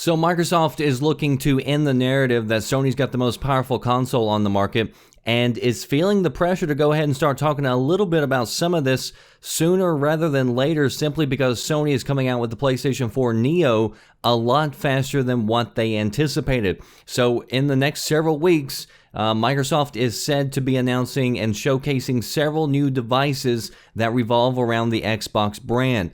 So Microsoft is looking to end the narrative that Sony's got the most powerful console on the market and is feeling the pressure to go ahead and start talking a little bit about some of this sooner rather than later, simply because Sony is coming out with the PlayStation 4 Neo a lot faster than what they anticipated. So in the next several weeks, Microsoft is said to be announcing and showcasing several new devices that revolve around the Xbox brand.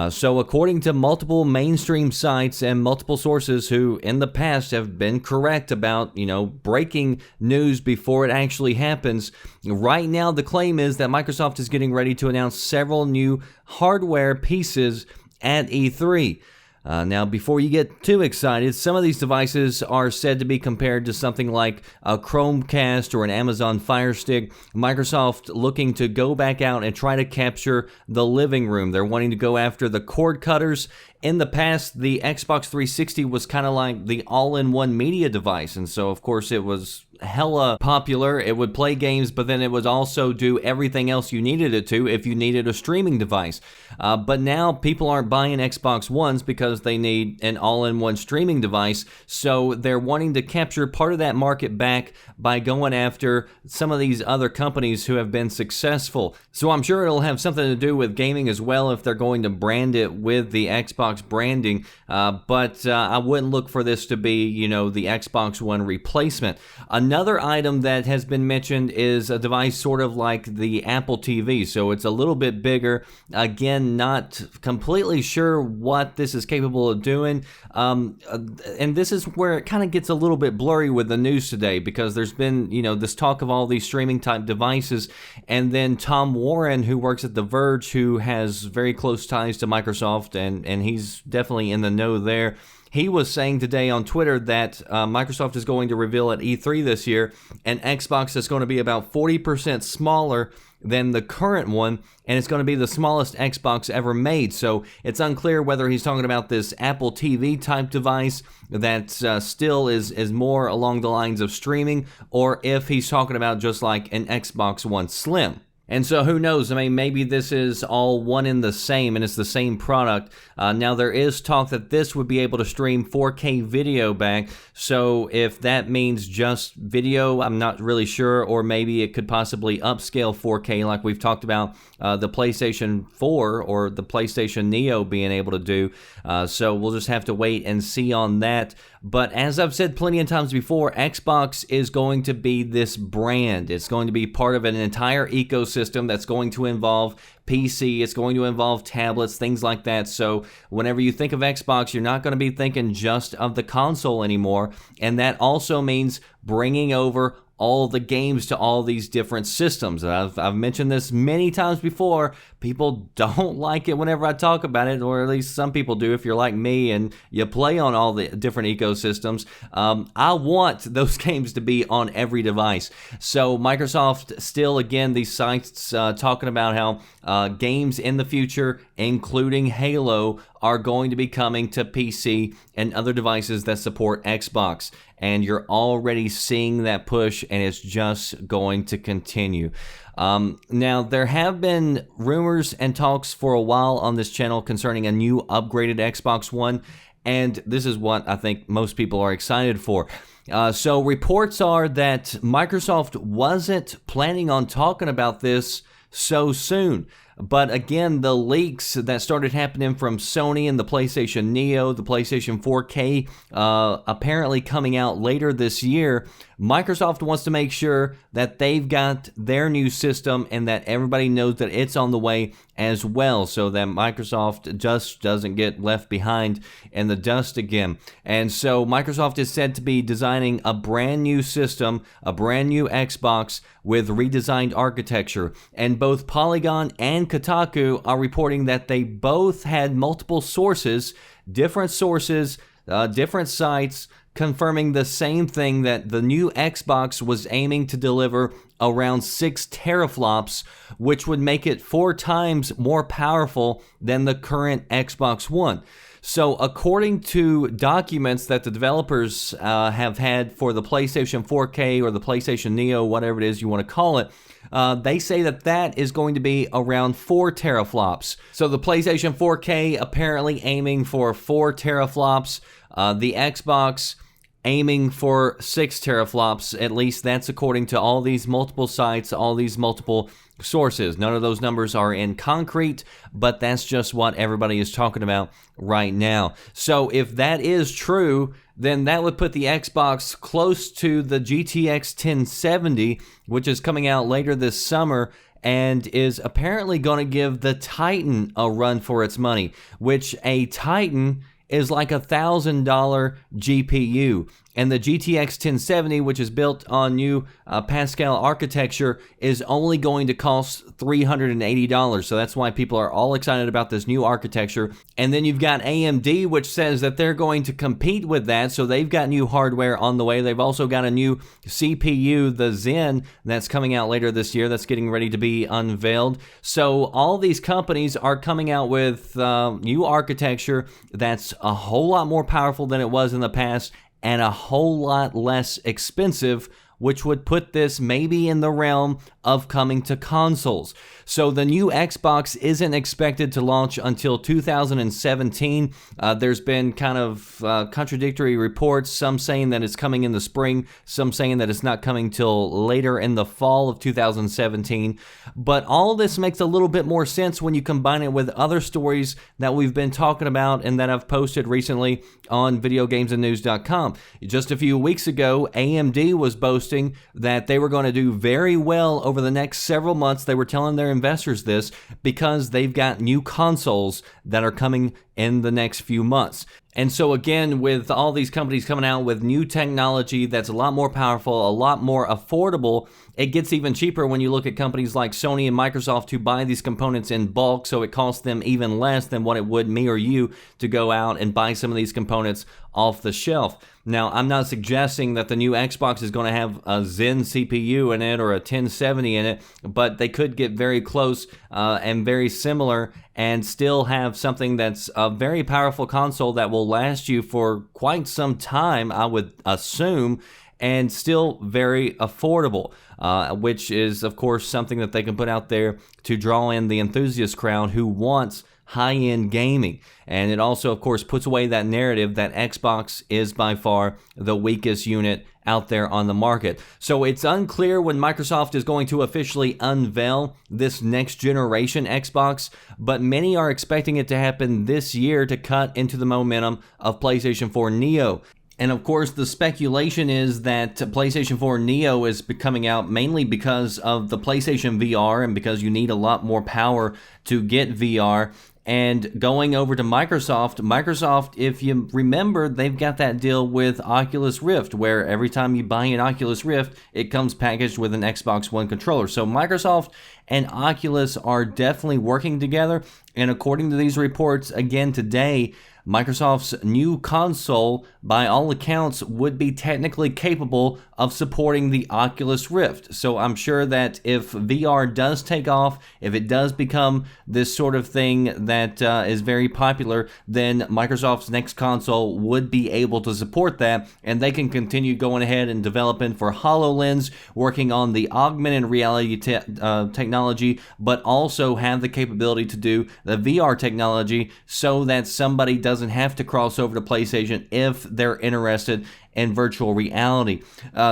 So according to multiple mainstream sites and multiple sources who in the past have been correct about, breaking news before it actually happens, right now the claim is that Microsoft is getting ready to announce several new hardware pieces at E3. Now, before you get too excited, some of these devices are said to be compared to something like a Chromecast or an Amazon Fire Stick. Microsoft looking to go back out and try to capture the living room. They're wanting to go after the cord cutters. In the past, the Xbox 360 was kind of like the all-in-one media device, and so, of course, it was hella popular. It would play games, but then it would also do everything else you needed it to if you needed a streaming device. But now people aren't buying Xbox Ones because they need an all-in-one streaming device, so they're wanting to capture part of that market back by going after some of these other companies who have been successful. So I'm sure it'll have something to do with gaming as well if they're going to brand it with the Xbox branding, but I wouldn't look for this to be, the Xbox One replacement. Another item that has been mentioned is a device sort of like the Apple TV, so it's a little bit bigger. Again, not completely sure what this is capable of doing, and this is where it kind of gets a little bit blurry with the news today, because there's been, this talk of all these streaming type devices, and then Tom Warren, who works at The Verge, who has very close ties to Microsoft, and he's definitely in the know there. He was saying today on Twitter that Microsoft is going to reveal at E3 this year an Xbox that's going to be about 40% smaller than the current one, and it's going to be the smallest Xbox ever made. So it's unclear whether he's talking about this Apple TV type device that still is more along the lines of streaming, or if he's talking about just like an Xbox One Slim. And so who knows, maybe this is all one in the same and it's the same product. Now there is talk that this would be able to stream 4K video back, so if that means just video, I'm not really sure, or maybe it could possibly upscale 4K like we've talked about the PlayStation 4 or the PlayStation Neo being able to do. So we'll just have to wait and see on that. But as I've said plenty of times before, Xbox is going to be this brand. It's going to be part of an entire ecosystem that's going to involve PC, it's going to involve tablets, things like that. So whenever you think of Xbox, you're not going to be thinking just of the console anymore. And that also means bringing over all the games to all these different systems. I've mentioned this many times before. People don't like it whenever I talk about it, or at least some people do if you're like me and you play on all the different ecosystems. I want those games to be on every device. So Microsoft still, again, these sites talking about how games in the future, including Halo, are going to be coming to PC and other devices that support Xbox. And you're already seeing that push, and it's just going to continue. Now, there have been rumors and talks for a while on this channel concerning a new upgraded Xbox One, and this is what I think most people are excited for. So reports are that Microsoft wasn't planning on talking about this so soon. But again, the leaks that started happening from Sony and the PlayStation Neo, the PlayStation 4K, apparently coming out later this year, Microsoft wants to make sure that they've got their new system and that everybody knows that it's on the way as well, so that Microsoft just doesn't get left behind in the dust again. And so Microsoft is said to be designing a brand new system, a brand new Xbox with redesigned architecture. And both Polygon and Kotaku are reporting that they both had multiple sources, different sites, confirming the same thing, that the new Xbox was aiming to deliver around 6 teraflops, which would make it 4 times more powerful than the current Xbox One. So according to documents that the developers have had for the PlayStation 4K or the PlayStation Neo, whatever it is you want to call it, they say that that is going to be around 4 teraflops. So the PlayStation 4K apparently aiming for 4 teraflops, the Xbox aiming for 6 teraflops. At least that's according to all these multiple sites, all these multiple sources. None of those numbers are in concrete, but that's just what everybody is talking about right now. So if that is true, then that would put the Xbox close to the GTX 1070, which is coming out later this summer and is apparently going to give the Titan a run for its money, which a Titan is like $1,000 GPU. And the GTX 1070, which is built on new Pascal architecture, is only going to cost $380. So that's why people are all excited about this new architecture. And then you've got AMD, which says that they're going to compete with that. So they've got new hardware on the way. They've also got a new CPU, the Zen, that's coming out later this year. That's getting ready to be unveiled. So all these companies are coming out with new architecture that's a whole lot more powerful than it was in the past, and a whole lot less expensive, which would put this maybe in the realm of coming to consoles. So the new Xbox isn't expected to launch until 2017. There's been kind of contradictory reports, some saying that it's coming in the spring, some saying that it's not coming till later in the fall of 2017. But all this makes a little bit more sense when you combine it with other stories that we've been talking about and that I've posted recently on videogamesandnews.com. Just a few weeks ago, AMD was boasting that they were going to do very well over the next several months. They were telling their investors this because they've got new consoles that are coming in the next few months. And so again, with all these companies coming out with new technology that's a lot more powerful, a lot more affordable, it gets even cheaper when you look at companies like Sony and Microsoft who buy these components in bulk, so it costs them even less than what it would me or you to go out and buy some of these components off the shelf. Now, I'm not suggesting that the new Xbox is going to have a Zen CPU in it or a 1070 in it, but they could get very close and very similar and still have something that's a very powerful console that will last you for quite some time, I would assume, and still very affordable, which is, of course, something that they can put out there to draw in the enthusiast crowd who wants high-end gaming. And it also, of course, puts away that narrative that Xbox is by far the weakest unit out there on the market. So it's unclear when Microsoft is going to officially unveil this next generation Xbox, but many are expecting it to happen this year to cut into the momentum of PlayStation 4 Neo. And of course, the speculation is that PlayStation 4 Neo is coming out mainly because of the PlayStation VR and because you need a lot more power to get VR. And going over to Microsoft, if you remember, they've got that deal with Oculus Rift, where every time you buy an Oculus Rift, it comes packaged with an Xbox One controller. So Microsoft and Oculus are definitely working together. And according to these reports, again today, Microsoft's new console, by all accounts, would be technically capable of supporting the Oculus Rift. So I'm sure that if VR does take off, if it does become this sort of thing that is very popular, then Microsoft's next console would be able to support that, and they can continue going ahead and developing for HoloLens, working on the augmented reality technology, but also have the capability to do the VR technology so that somebody doesn't have to cross over to PlayStation if they're interested in virtual reality.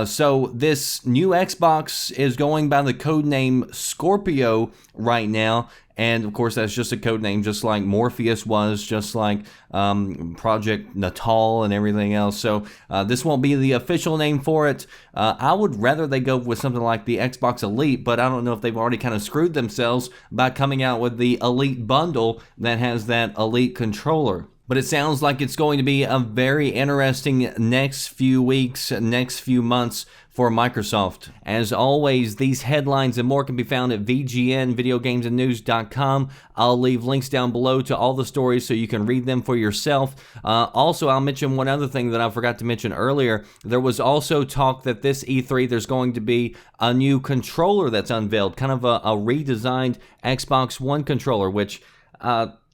So this new Xbox is going by the code name Scorpio right now. And of course, that's just a code name, just like Morpheus was, just like Project Natal and everything else. So this won't be the official name for it. I would rather they go with something like the Xbox Elite, but I don't know if they've already kind of screwed themselves by coming out with the Elite bundle that has that Elite controller. But it sounds like it's going to be a very interesting next few weeks, next few months for Microsoft. As always, these headlines and more can be found at VGN, videogamesandnews.com. I'll leave links down below to all the stories so you can read them for yourself. Also, I'll mention one other thing that I forgot to mention earlier. There was also talk that this E3, there's going to be a new controller that's unveiled, kind of a redesigned Xbox One controller, which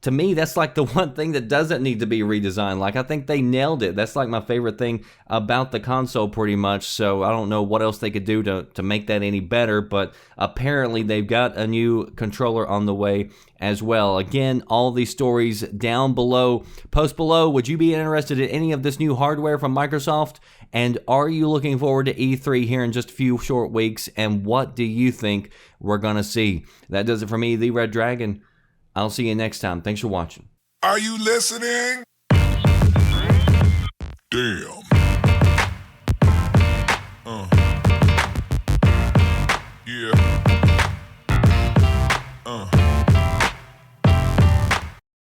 to me, that's like the one thing that doesn't need to be redesigned. Like, I think they nailed it. That's like my favorite thing about the console pretty much. So I don't know what else they could do to make that any better, but apparently they've got a new controller on the way as well. Again, all these stories down below. Post below, would you be interested in any of this new hardware from Microsoft? And are you looking forward to E3 here in just a few short weeks? And what do you think we're going to see? That does it for me, The Red Dragon. I'll see you next time. Thanks for watching. Are you listening? Damn.